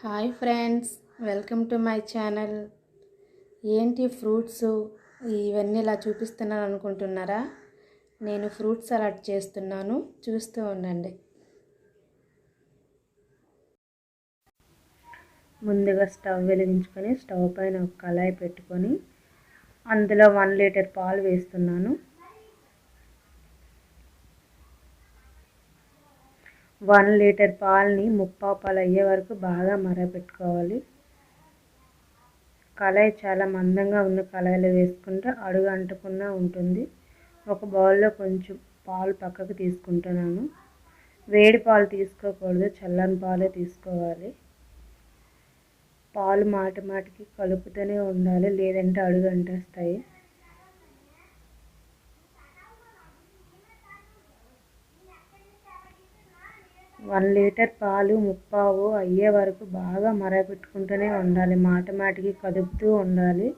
Hi friends, welcome to my channel. ఏంటి fruits ఇవన్నీ ఇలా చూపిస్తున్నాను అనుకుంటున్నారా? నేను ఫ్రూట్ సలాడ్ చేస్తున్నాను, చూస్తూ ఉండండి. ముందుగా స్టవ్ వెలిగించుకొని స్టవ్ పైన ఒక కళాయి పెట్టుకొని అందులో 1 లీటర్ పాలు వేస్తున్నాను. 1 లీటర్ పాలని ముప్పావు అయ్యే వరకు బాగా మరగపెట్టుకోవాలి. కళాయి చాలా మందంగా ఉన్న కళాయిలో వేసుకుంటే అడుగు అంటకుండా ఉంటుంది. ఒక బౌల్లో కొంచెం పాలు పక్కకు తీసుకుంటున్నాను. వేడి పాలు తీసుకోకూడదు, చల్లని పాలే తీసుకోవాలి. పాలు మాటికి కలుపుతూనే ఉండాలి, లేదంటే అడుగు అంటేస్తాయి. వన్ లీటర్ పాలు ముప్పావు అయ్యే వరకు బాగా మరగపెట్టుకుంటూనే ఉండాలి, మాటికి కదుపుతూ ఉండాలి.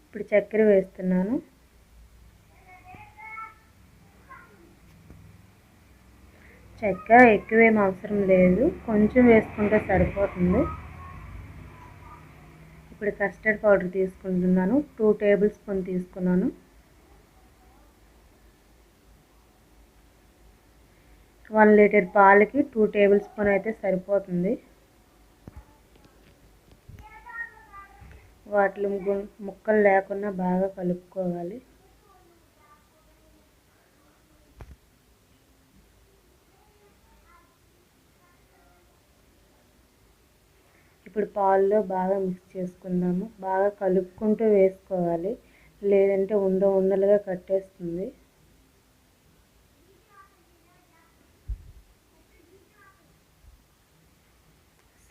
ఇప్పుడు చక్కెర వేస్తున్నాను. చక్కెర ఎక్కువేం అవసరం లేదు, కొంచెం వేసుకుంటే సరిపోతుంది. ఇప్పుడు కస్టర్డ్ పౌడర్ తీసుకుంటున్నాను. 2 టేబుల్ స్పూన్ తీసుకున్నాను. 1 లీటర్ పాలకి 2 టేబుల్ స్పూన్ అయితే సరిపోతుంది. వాటిలో ముక్కలు లేకుండా బాగా కలుపుకోవాలి. ఇప్పుడు పాల్లో బాగా మిక్స్ చేసుకుందాము. బాగా కలుపుకుంటూ వేసుకోవాలి, లేదంటే ఉండలుగా కట్టేస్తుంది.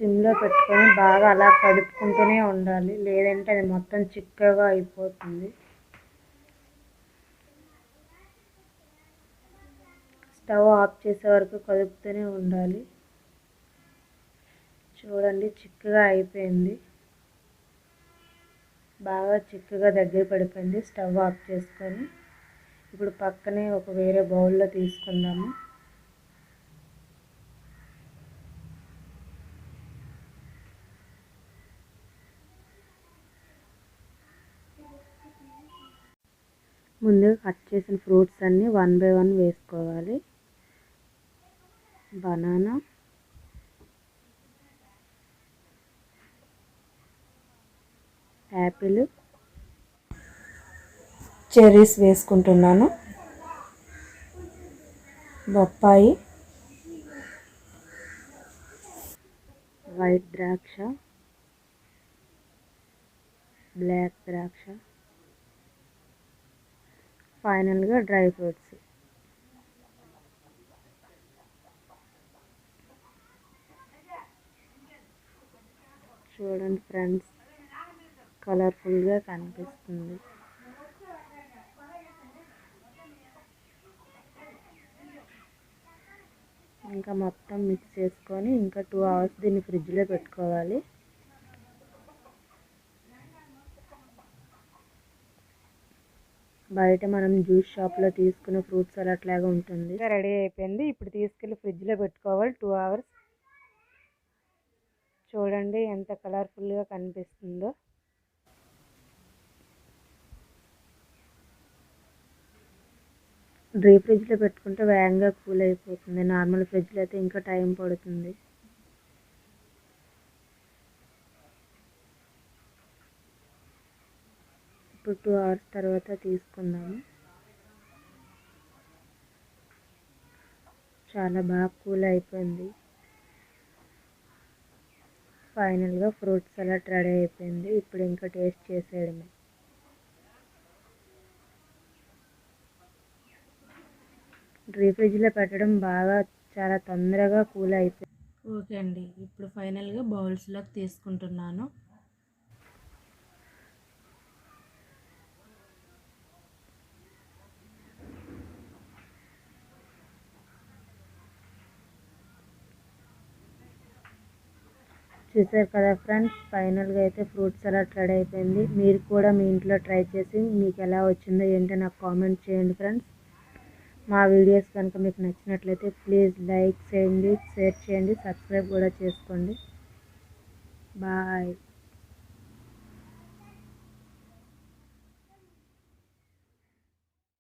సిమ్లో పెట్టుకొని బాగా అలా కలుపుకుంటూనే ఉండాలి, లేదంటే అది మొత్తం చిక్కగా అయిపోతుంది. స్టవ్ ఆఫ్ చేసే వరకు కలుపుతూనే ఉండాలి. చూడండి, చిక్కగా అయిపోయింది, బాగా చిక్కగా దగ్గర పడిపోయింది. స్టవ్ ఆఫ్ చేసుకొని ఇప్పుడు పక్కనే ఒక వేరే బౌల్లో తీసుకుందాము. ముందుగా కట్ చేసిన ఫ్రూట్స్ అన్నీ 1 బై 1 వేసుకోవాలి. బనానా, యాపిల్, చెర్రీస్ వేసుకుంటున్నాను. బొప్పాయి, వైట్ ద్రాక్ష, బ్లాక్ ద్రాక్ష, ఫైనల్గా డ్రై ఫ్రూట్స్. చూడండి ఫ్రెండ్స్, కలర్ఫుల్గా కనిపిస్తుంది. ఇంకా మొత్తం మిక్స్ చేసుకొని ఇంకా 2 అవర్స్ దీన్ని ఫ్రిడ్జ్లో పెట్టుకోవాలి. బయట మనం జ్యూస్ షాప్లో తీసుకున్న ఫ్రూట్ సలాడ్ లాగా ఉంటుంది. రెడీ అయిపోయింది. ఇప్పుడు తీసుకెళ్ళి ఫ్రిడ్జ్లో పెట్టుకోవాలి 2 అవర్స్. చూడండి ఎంత కలర్ఫుల్గా కనిపిస్తుందో. డ్రీ ఫ్రిడ్జ్లో పెట్టుకుంటే వేగంగా కూల్ అయిపోతుంది, నార్మల్ ఫ్రిడ్జ్లో అయితే ఇంకా టైం పడుతుంది. ఇప్పుడు 2 అవర్స్ తర్వాత తీసుకుందాము. చాలా బాగా కూల్ అయిపోయింది. ఫైనల్గా ఫ్రూట్ సలాడ్ రెడీ అయిపోయింది. ఇప్పుడు ఇంకా టేస్ట్ చేసేయడమే. డ్రీ ఫ్రిడ్జ్లో పెట్టడం బాగా చాలా తొందరగా కూల్ అయిపోయింది. ఓకే అండి, ఇప్పుడు ఫైనల్గా బౌల్స్లోకి తీసుకుంటున్నాను. చూసారు కదా ఫ్రెండ్స్, ఫైనల్గా అయితే ఫ్రూట్ సలాడ్ రెడీ అయిపోయింది. మీరు కూడా మీ ఇంట్లో ట్రై చేసి మీకు ఎలా వచ్చిందో ఏంటో నాకు కామెంట్ చేయండి ఫ్రెండ్స్. మా వీడియోస్ కనుక మీకు నచ్చినట్లయితే ప్లీజ్ లైక్ చేయండి, షేర్ చేయండి, సబ్స్క్రైబ్ కూడా చేసుకోండి. బాయ్.